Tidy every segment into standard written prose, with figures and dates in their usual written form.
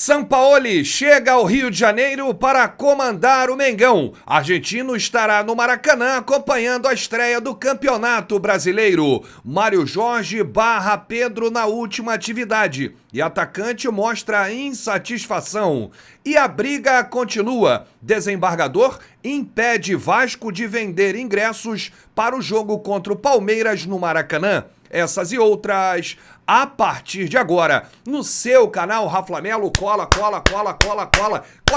Sampaoli chega ao Rio de Janeiro para comandar o Mengão. Argentino estará no Maracanã acompanhando a estreia do Campeonato Brasileiro. Mário Jorge barra Pedro na última atividade e atacante mostra insatisfação. E a briga continua. Desembargador impede Vasco de vender ingressos para o jogo contra o Palmeiras no Maracanã. Essas e outras a partir de agora no seu canal Rafa Melo. Cola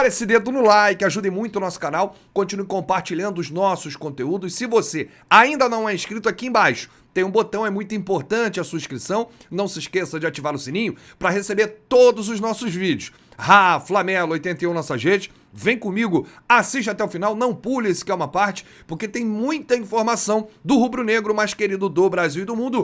esse dedo no like, ajude muito o nosso canal, continue compartilhando os nossos conteúdos. Se você ainda não é inscrito, aqui embaixo tem um botão, é muito importante a sua inscrição. Não se esqueça de ativar o sininho para receber todos os nossos vídeos. Rafa Melo 81 nossas redes. Vem comigo, assiste até o final, não pule esse que é uma parte, porque tem muita informação do rubro-negro mais querido do Brasil e do mundo.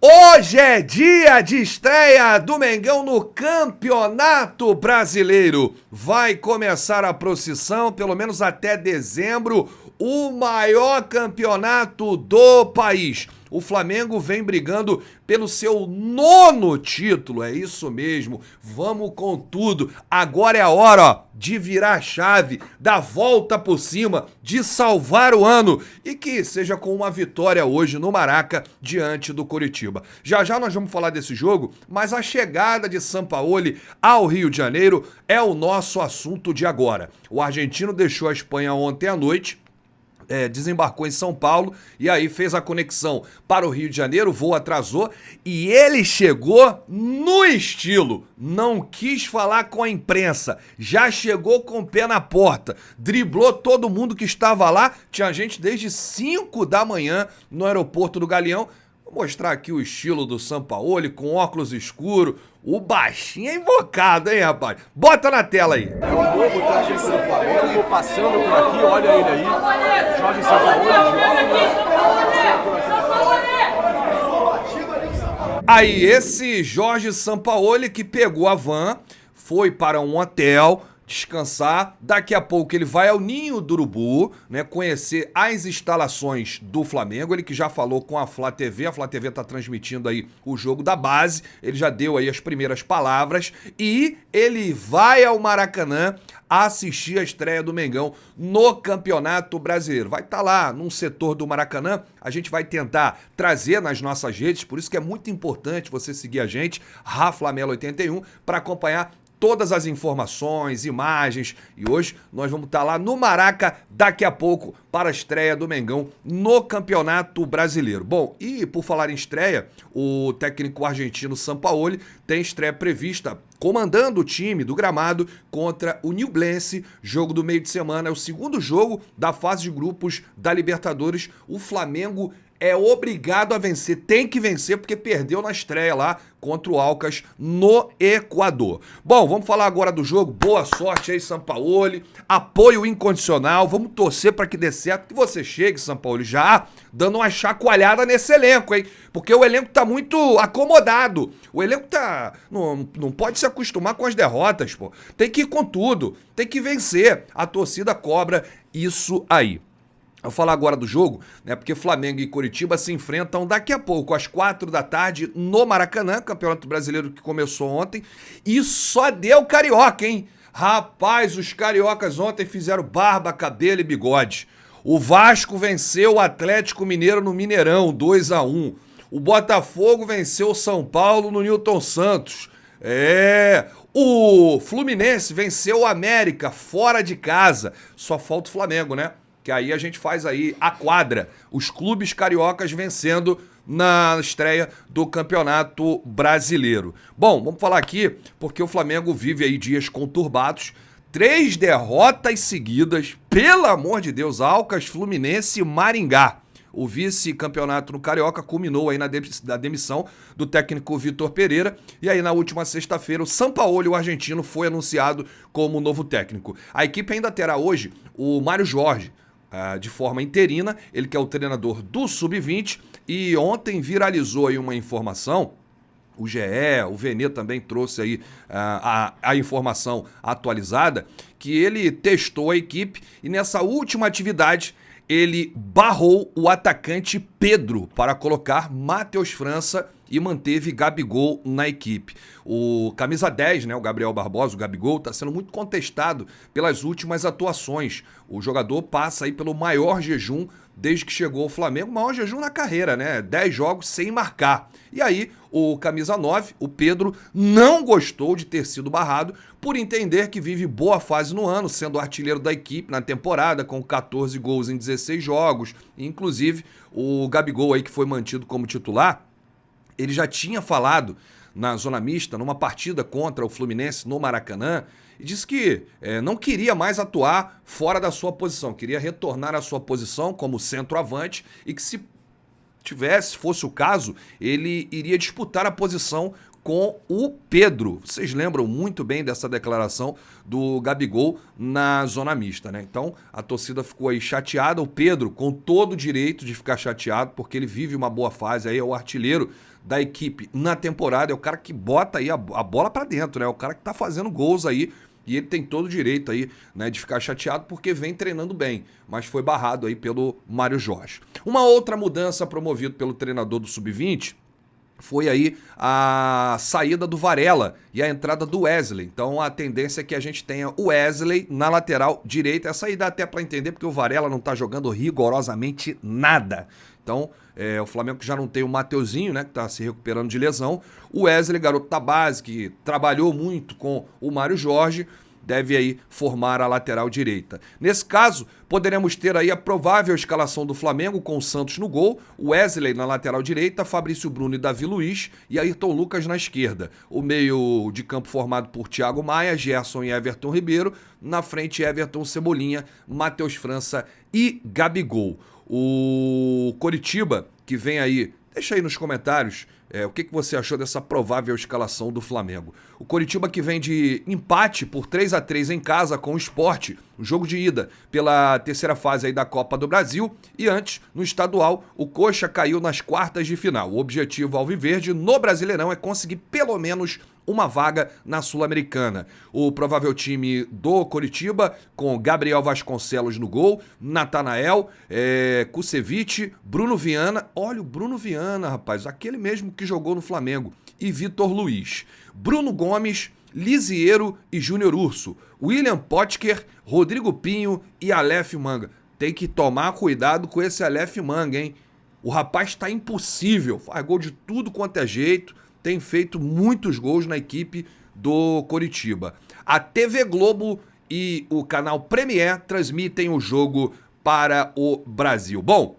Hoje é dia de estreia do Mengão no Campeonato Brasileiro. Vai começar a procissão, pelo menos até dezembro, o maior campeonato do país. O Flamengo vem brigando pelo seu 9º título, é isso mesmo, vamos com tudo. Agora é a hora, ó, de virar a chave, dar volta por cima, de salvar o ano e que seja com uma vitória hoje no Maraca diante do Coritiba. Já já nós vamos falar desse jogo, mas a chegada de Sampaoli ao Rio de Janeiro é o nosso assunto de agora. O argentino deixou a Espanha ontem à noite, desembarcou em São Paulo e aí fez a conexão para o Rio de Janeiro, o voo atrasou e ele chegou no estilo, não quis falar com a imprensa, já chegou com o pé na porta, driblou todo mundo que estava lá, tinha gente desde 5 da manhã no aeroporto do Galeão. Vou mostrar aqui o estilo do Sampaoli com óculos escuros. O baixinho é invocado, hein, rapaz? Bota na tela aí. É o novo técnico do Flamengo, passando por aqui, olha ele aí. Jorge Sampaoli, Aí, esse Jorge Sampaoli que pegou a van, foi para um hotel descansar, daqui a pouco ele vai ao Ninho do Urubu, né, conhecer as instalações do Flamengo, ele que já falou com a Flá TV tá transmitindo aí o jogo da base, ele já deu aí as primeiras palavras e ele vai ao Maracanã assistir a estreia do Mengão no Campeonato Brasileiro. Vai estar lá num setor do Maracanã, a gente vai tentar trazer nas nossas redes, por isso que é muito importante você seguir a gente, Rafa Melo 81, para acompanhar todas as informações, imagens, e hoje nós vamos estar lá no Maraca daqui a pouco para a estreia do Mengão no Campeonato Brasileiro. Bom, e por falar em estreia, o técnico argentino Sampaoli tem estreia prevista comandando o time do Gramado contra o Newblense, jogo do meio de semana, é o segundo jogo da fase de grupos da Libertadores. O Flamengo é obrigado a vencer, tem que vencer porque perdeu na estreia lá contra o Alcas no Equador. Bom, vamos falar agora do jogo. Boa sorte aí, Sampaoli. Apoio incondicional. Vamos torcer para que dê certo, que você chegue, Sampaoli, já dando uma chacoalhada nesse elenco, hein? Porque o elenco tá muito acomodado. O elenco tá não pode se acostumar com as derrotas, pô. Tem que ir com tudo, tem que vencer. A torcida cobra isso aí. Eu vou falar agora do jogo, né? Porque Flamengo e Coritiba se enfrentam daqui a pouco, às 4 da tarde, no Maracanã, Campeonato Brasileiro que começou ontem. E só deu carioca, hein? Rapaz, os cariocas ontem fizeram barba, cabelo e bigode. O Vasco venceu o Atlético Mineiro no Mineirão, 2-1. O Botafogo venceu o São Paulo no Newton Santos. O Fluminense venceu o América fora de casa. Só falta o Flamengo, né? Que aí a gente faz aí a quadra, os clubes cariocas vencendo na estreia do Campeonato Brasileiro. Bom, vamos falar aqui porque o Flamengo vive aí dias conturbados, 3 derrotas seguidas, pelo amor de Deus, Alcas, Fluminense e Maringá. O vice-campeonato no Carioca culminou aí na demissão do técnico Vitor Pereira e aí na última sexta-feira o Sampaoli, o argentino, foi anunciado como novo técnico. A equipe ainda terá hoje o Mário Jorge, de forma interina, ele que é o treinador do Sub-20 e ontem viralizou aí uma informação, o GE, o Vene também trouxe aí a informação atualizada, que ele testou a equipe e nessa última atividade ele barrou o atacante Pedro para colocar Matheus França e manteve Gabigol na equipe. O camisa 10, né, o Gabriel Barbosa, o Gabigol, está sendo muito contestado pelas últimas atuações. O jogador passa aí pelo maior jejum desde que chegou ao Flamengo, maior jejum na carreira, né? 10 jogos sem marcar. E aí, o camisa 9, o Pedro, não gostou de ter sido barrado por entender que vive boa fase no ano, sendo artilheiro da equipe na temporada, com 14 gols em 16 jogos. Inclusive, o Gabigol aí que foi mantido como titular, ele já tinha falado na zona mista, numa partida contra o Fluminense no Maracanã, e disse que não queria mais atuar fora da sua posição, queria retornar à sua posição como centroavante e que se fosse o caso, ele iria disputar a posição com o Pedro. Vocês lembram muito bem dessa declaração do Gabigol na zona mista, né? Então, a torcida ficou aí chateada, o Pedro com todo o direito de ficar chateado, porque ele vive uma boa fase, aí é o artilheiro da equipe na temporada, é o cara que bota aí a bola pra dentro, né? É o cara que tá fazendo gols aí, e ele tem todo o direito aí, né, de ficar chateado porque vem treinando bem, mas foi barrado aí pelo Mário Jorge. Uma outra mudança promovida pelo treinador do Sub-20 foi aí a saída do Varela e a entrada do Wesley. Então a tendência é que a gente tenha o Wesley na lateral direita. Essa aí dá até para entender porque o Varela não tá jogando rigorosamente nada. Então o Flamengo já não tem o Mateuzinho, né, que tá se recuperando de lesão. O Wesley, garoto da base, que trabalhou muito com o Mário Jorge, deve aí formar a lateral direita. Nesse caso, poderemos ter aí a provável escalação do Flamengo com o Santos no gol, o Wesley na lateral direita, Fabrício Bruno e Davi Luiz e Ayrton Lucas na esquerda. O meio de campo formado por Thiago Maia, Gerson e Everton Ribeiro, na frente Everton, Cebolinha, Matheus França e Gabigol. O Coritiba, que vem aí, deixa aí nos comentários o que você achou dessa provável escalação do Flamengo. O Coritiba que vem de empate por 3-3 em casa com o Sport, o jogo de ida pela terceira fase aí da Copa do Brasil, e antes, no estadual, o Coxa caiu nas quartas de final. O objetivo alviverde no Brasileirão é conseguir pelo menos uma vaga na Sul-Americana. O provável time do Coritiba, com Gabriel Vasconcelos no gol, Natanael, Kusevich, Bruno Viana, olha o Bruno Viana, rapaz, aquele mesmo que jogou no Flamengo, e Vitor Luiz. Bruno Gomes, Lisiero e Júnior Urso, William Potker, Rodrigo Pinho e Aleph Manga. Tem que tomar cuidado com esse Aleph Manga, hein? O rapaz tá impossível, faz gol de tudo quanto é jeito, tem feito muitos gols na equipe do Coritiba. A TV Globo e o canal Premier transmitem o jogo para o Brasil. Bom,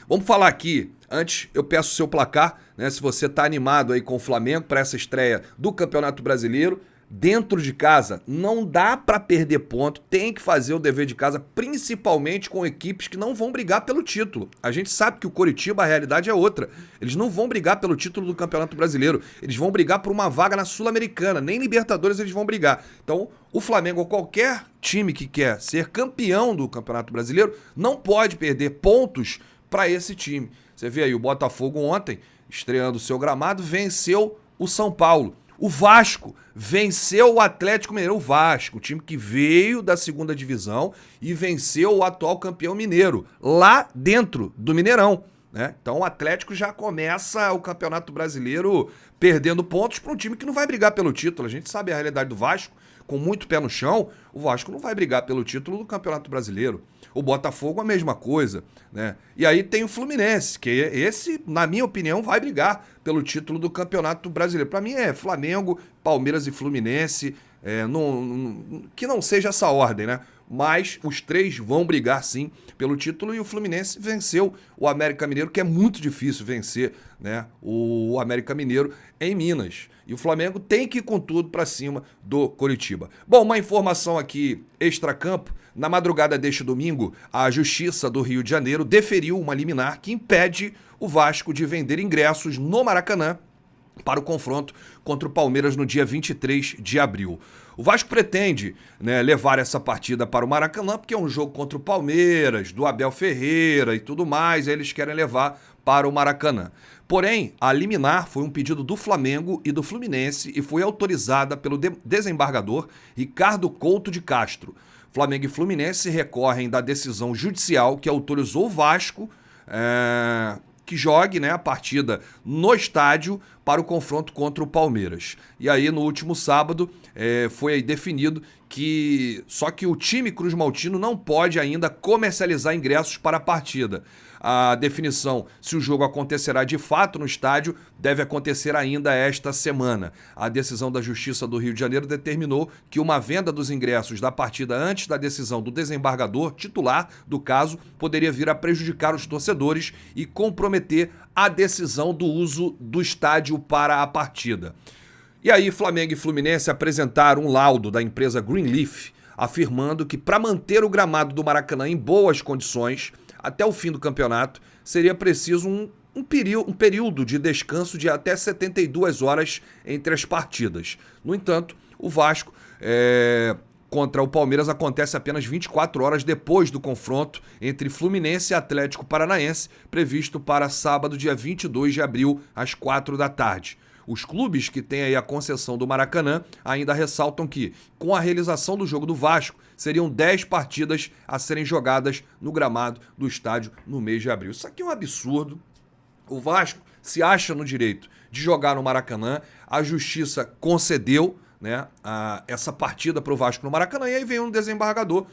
vamos falar aqui, antes eu peço o seu placar, né, se você está animado aí com o Flamengo para essa estreia do Campeonato Brasileiro. Dentro de casa, não dá para perder ponto, tem que fazer o dever de casa, principalmente com equipes que não vão brigar pelo título. A gente sabe que o Coritiba, a realidade é outra. Eles não vão brigar pelo título do Campeonato Brasileiro, eles vão brigar por uma vaga na Sul-Americana, nem Libertadores eles vão brigar. Então, o Flamengo ou qualquer time que quer ser campeão do Campeonato Brasileiro não pode perder pontos para esse time. Você vê aí, o Botafogo ontem, estreando o seu gramado, venceu o São Paulo. O Vasco venceu o Atlético Mineiro. O Vasco, o time que veio da segunda divisão e venceu o atual campeão mineiro, lá dentro do Mineirão, né? Então o Atlético já começa o Campeonato Brasileiro perdendo pontos para um time que não vai brigar pelo título. A gente sabe a realidade do Vasco, com muito pé no chão, o Vasco não vai brigar pelo título do Campeonato Brasileiro. O Botafogo a mesma coisa, né? E aí tem o Fluminense, que esse, na minha opinião, vai brigar pelo título do Campeonato Brasileiro. Para mim é Flamengo, Palmeiras e Fluminense, que não seja essa ordem, né? Mas os três vão brigar sim pelo título e o Fluminense venceu o América Mineiro, que é muito difícil vencer, né, o América Mineiro em Minas. E o Flamengo tem que ir com tudo para cima do Coritiba. Bom, uma informação aqui extracampo. Na madrugada deste domingo, a Justiça do Rio de Janeiro deferiu uma liminar que impede o Vasco de vender ingressos no Maracanã para o confronto contra o Palmeiras no dia 23 de abril. O Vasco pretende, né, levar essa partida para o Maracanã, porque é um jogo contra o Palmeiras, do Abel Ferreira e tudo mais, aí eles querem levar para o Maracanã. Porém, a liminar foi um pedido do Flamengo e do Fluminense e foi autorizada pelo desembargador Ricardo Couto de Castro. Flamengo e Fluminense recorrem da decisão judicial que autorizou o Vasco que jogue, né, a partida no estádio para o confronto contra o Palmeiras. E aí, no último sábado, foi aí definido que só que o time Cruz Maltino não pode ainda comercializar ingressos para a partida. A definição se o jogo acontecerá de fato no estádio deve acontecer ainda esta semana. A decisão da Justiça do Rio de Janeiro determinou que uma venda dos ingressos da partida antes da decisão do desembargador titular do caso poderia vir a prejudicar os torcedores e comprometer a decisão do uso do estádio para a partida. E aí, Flamengo e Fluminense apresentaram um laudo da empresa Greenleaf, afirmando que para manter o gramado do Maracanã em boas condições até o fim do campeonato, seria preciso um período de descanso de até 72 horas entre as partidas. No entanto, o Vasco contra o Palmeiras acontece apenas 24 horas depois do confronto entre Fluminense e Atlético Paranaense, previsto para sábado, dia 22 de abril, às 4 da tarde. Os clubes que têm aí a concessão do Maracanã ainda ressaltam que, com a realização do jogo do Vasco, seriam 10 partidas a serem jogadas no gramado do estádio no mês de abril. Isso aqui é um absurdo. O Vasco se acha no direito de jogar no Maracanã. A Justiça concedeu, né, essa partida para o Vasco no Maracanã, e aí veio um desembargador,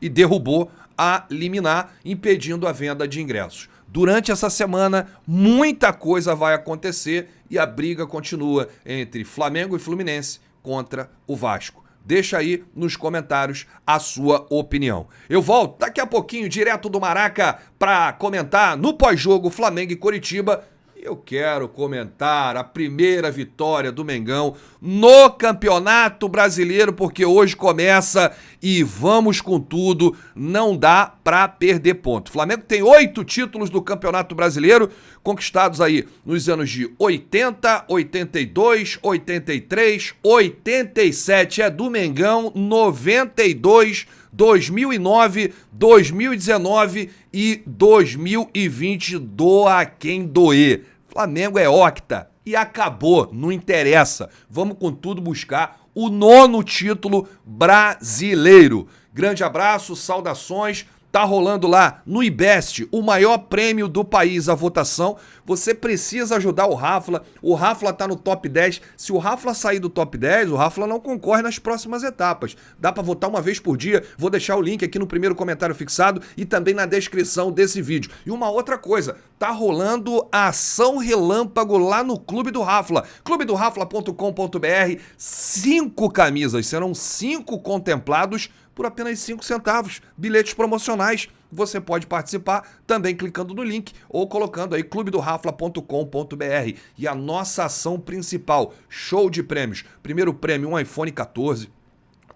e derrubou a liminar, impedindo a venda de ingressos. Durante essa semana, muita coisa vai acontecer e a briga continua entre Flamengo e Fluminense contra o Vasco. Deixa aí nos comentários a sua opinião. Eu volto daqui a pouquinho, direto do Maraca, para comentar no pós-jogo Flamengo e Coritiba. Eu quero comentar a primeira vitória do Mengão no Campeonato Brasileiro, porque hoje começa e vamos com tudo, não dá pra perder ponto. O Flamengo tem 8 títulos do Campeonato Brasileiro, conquistados aí nos anos de 80, 82, 83, 87 é do Mengão, 92, 2009, 2019 e 2020, doa quem doer. Flamengo é octa e acabou, não interessa. Vamos com tudo buscar o 9º título brasileiro. Grande abraço, saudações. Tá rolando lá no IBEST, o maior prêmio do país, a votação. Você precisa ajudar o Rafla. O Rafla tá no top 10. Se o Rafla sair do top 10, o Rafla não concorre nas próximas etapas. Dá pra votar uma vez por dia. Vou deixar o link aqui no primeiro comentário fixado e também na descrição desse vídeo. E uma outra coisa, tá rolando a ação relâmpago lá no Clube do Rafla. clubedorafla.com.br. 5 camisas, serão 5 contemplados por apenas 5 centavos, bilhetes promocionais. Você pode participar também clicando no link ou colocando aí clubedorafla.com.br. E a nossa ação principal, show de prêmios. Primeiro prêmio, um iPhone 14.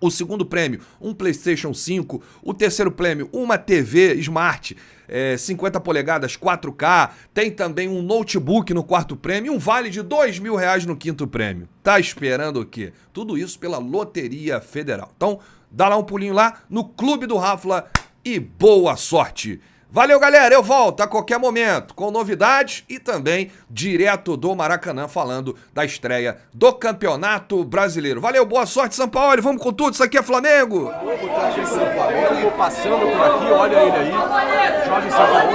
O segundo prêmio, um PlayStation 5. O terceiro prêmio, uma TV Smart 50 polegadas 4K. Tem também um notebook no quarto prêmio e um vale de R$2.000 no quinto prêmio. Tá esperando o quê? Tudo isso pela Loteria Federal. Então, dá lá um pulinho lá no Clube do Rafla e boa sorte! Valeu, galera, eu volto a qualquer momento com novidades e também direto do Maracanã falando da estreia do Campeonato Brasileiro. Valeu, boa sorte, São Paulo, vamos com tudo, isso aqui é Flamengo! Flamengo passando por aqui, olha ele aí, Jorge Sampaoli,